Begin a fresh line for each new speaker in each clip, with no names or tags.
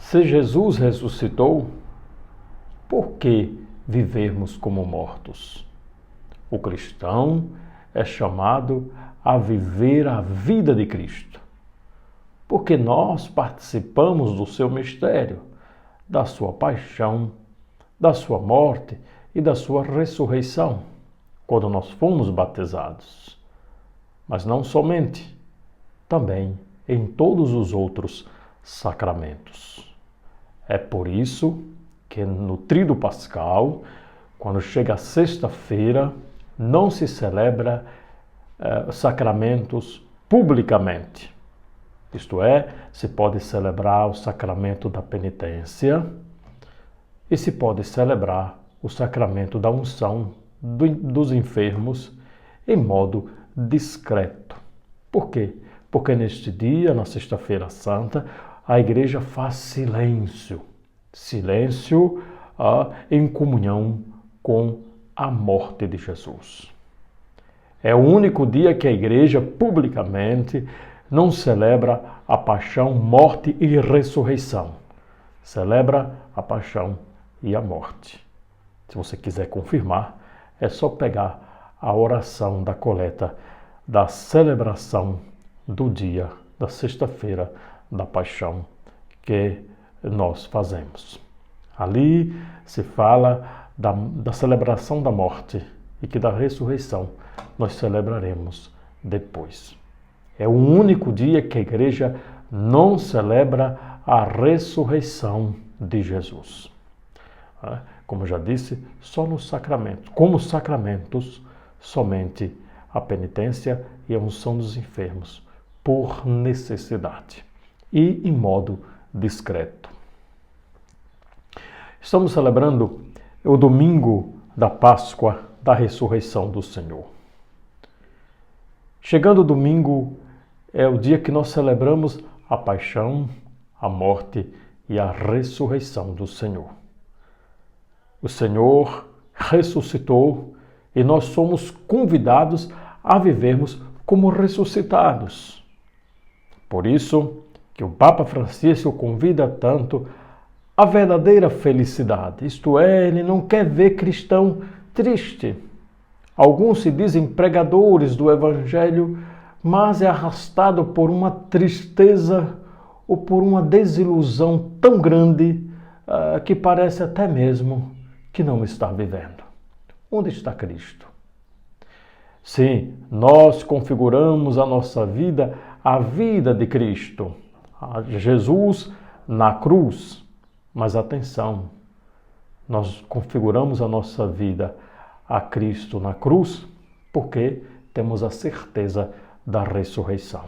Se Jesus ressuscitou, por que vivermos como mortos? O cristão é chamado a viver a vida de Cristo, porque nós participamos do seu mistério, da sua paixão, da sua morte e da sua ressurreição, quando nós fomos batizados. Mas não somente, também em todos os outros sacramentos. É por isso que no Tríduo Pascal, quando chega a sexta-feira, não se celebra sacramentos publicamente. Isto é, se pode celebrar o sacramento da penitência e se pode celebrar o sacramento da unção dos enfermos em modo discreto. Por quê? Porque neste dia, na Sexta-feira Santa, a Igreja faz silêncio. Silêncio em comunhão com a morte de Jesus. É o único dia que a Igreja publicamente não celebra a paixão, morte e ressurreição. Celebra a paixão e a morte. Se você quiser confirmar, é só pegar a oração da coleta da celebração do dia da sexta-feira da paixão que nós fazemos. Ali se fala da celebração da morte e que da ressurreição nós celebraremos depois. É o único dia que a Igreja não celebra a ressurreição de Jesus. Como eu já disse, só nos sacramentos. Como sacramentos, somente a penitência e a unção dos enfermos, por necessidade e em modo discreto. Estamos celebrando o domingo da Páscoa da ressurreição do Senhor. Chegando o domingo, é o dia que nós celebramos a paixão, a morte e a ressurreição do Senhor. O Senhor ressuscitou e nós somos convidados a vivermos como ressuscitados. Por isso que o Papa Francisco convida tanto a verdadeira felicidade, isto é, ele não quer ver cristão triste. Alguns se dizem pregadores do Evangelho, mas é arrastado por uma tristeza ou por uma desilusão tão grande que parece até mesmo que não está vivendo. Onde está Cristo? Sim, nós configuramos a nossa vida, a vida de Cristo, Jesus na cruz. Mas atenção, nós configuramos a nossa vida a Cristo na cruz porque temos a certeza da ressurreição.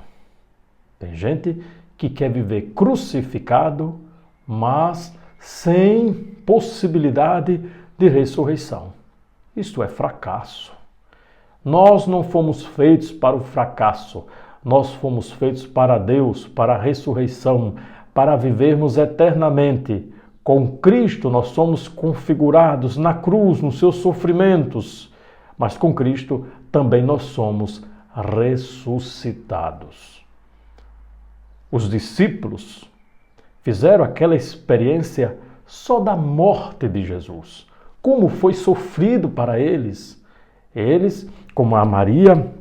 Tem gente que quer viver crucificado, mas sem possibilidade de ressurreição. Isto é fracasso. Nós não fomos feitos para o fracasso. Nós fomos feitos para Deus, para a ressurreição, para vivermos eternamente. Com Cristo nós somos configurados na cruz, nos seus sofrimentos, mas com Cristo também nós somos ressuscitados. Os discípulos fizeram aquela experiência só da morte de Jesus, como foi sofrido para eles. Eles, como a Maria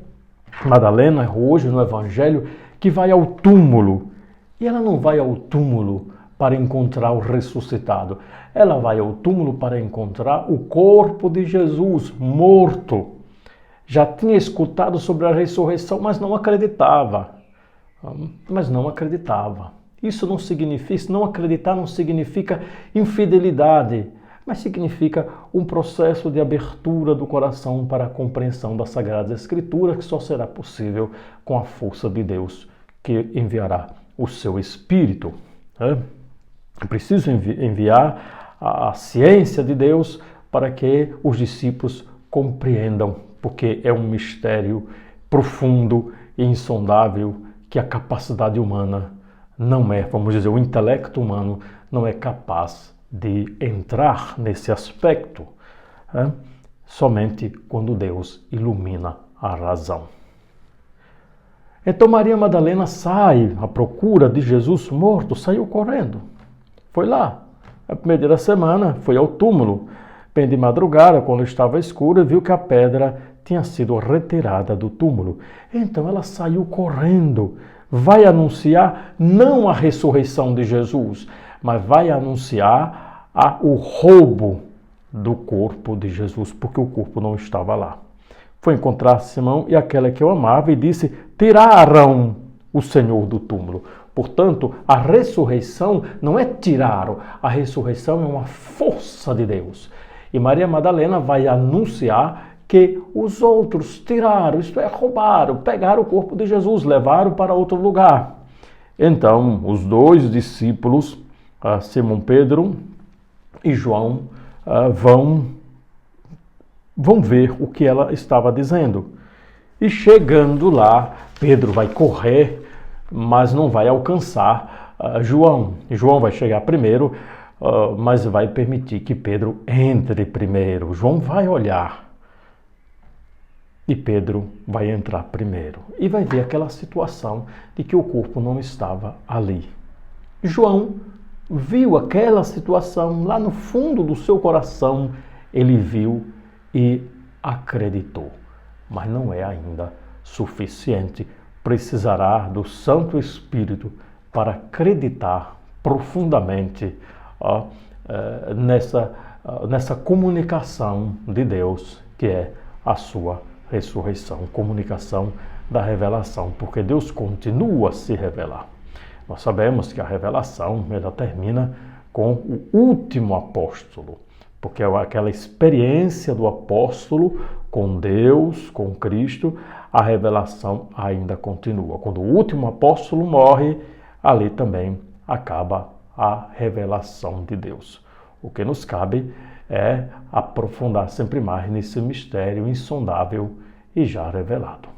Madalena hoje no Evangelho, que vai ao túmulo, e ela não vai ao túmulo para encontrar o ressuscitado. Ela vai ao túmulo para encontrar o corpo de Jesus morto. Já tinha escutado sobre a ressurreição, mas não acreditava. Isso não significa, não acreditar não significa infidelidade, mas significa um processo de abertura do coração para a compreensão das Sagradas Escrituras, que só será possível com a força de Deus, que enviará o seu Espírito. É preciso enviar a ciência de Deus para que os discípulos compreendam, porque é um mistério profundo e insondável que a capacidade humana não é, vamos dizer, o intelecto humano não é capaz de entrar nesse aspecto, somente quando Deus ilumina a razão. Então Maria Madalena sai à procura de Jesus morto, saiu correndo. Foi lá. A primeira dia da semana foi ao túmulo. Bem de madrugada, quando estava escuro, viu que a pedra tinha sido retirada do túmulo. Então ela saiu correndo. Vai anunciar não a ressurreição de Jesus, mas vai anunciar o roubo do corpo de Jesus, porque o corpo não estava lá. Foi encontrar Simão e aquela que eu amava e disse: tiraram o Senhor do túmulo. Portanto, a ressurreição não é tirar, a ressurreição é uma força de Deus. E Maria Madalena vai anunciar que os outros tiraram, isto é, roubaram, pegaram o corpo de Jesus, levaram para outro lugar. Então, os dois discípulos, Simão Pedro e João, vão ver o que ela estava dizendo. E chegando lá, Pedro vai correr, mas não vai alcançar João. João vai chegar primeiro, mas vai permitir que Pedro entre primeiro. João vai olhar e Pedro vai entrar primeiro. E vai ver aquela situação de que o corpo não estava ali. João viu aquela situação lá no fundo do seu coração, ele viu e acreditou. Mas não é ainda suficiente. Precisará do Santo Espírito para acreditar profundamente nessa comunicação de Deus, que é a sua ressurreição, comunicação da revelação, porque Deus continua a se revelar. Nós sabemos que a revelação ela termina com o último apóstolo, porque é aquela experiência do apóstolo com Deus, com Cristo, a revelação ainda continua. Quando o último apóstolo morre, ali também acaba a revelação de Deus. O que nos cabe é aprofundar sempre mais nesse mistério insondável e já revelado.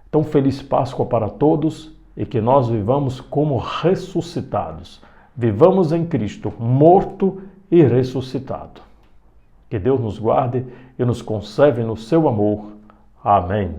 Então, feliz Páscoa para todos e que nós vivamos como ressuscitados. Vivamos em Cristo, morto e ressuscitado. Que Deus nos guarde e nos conserve no seu amor. Amém.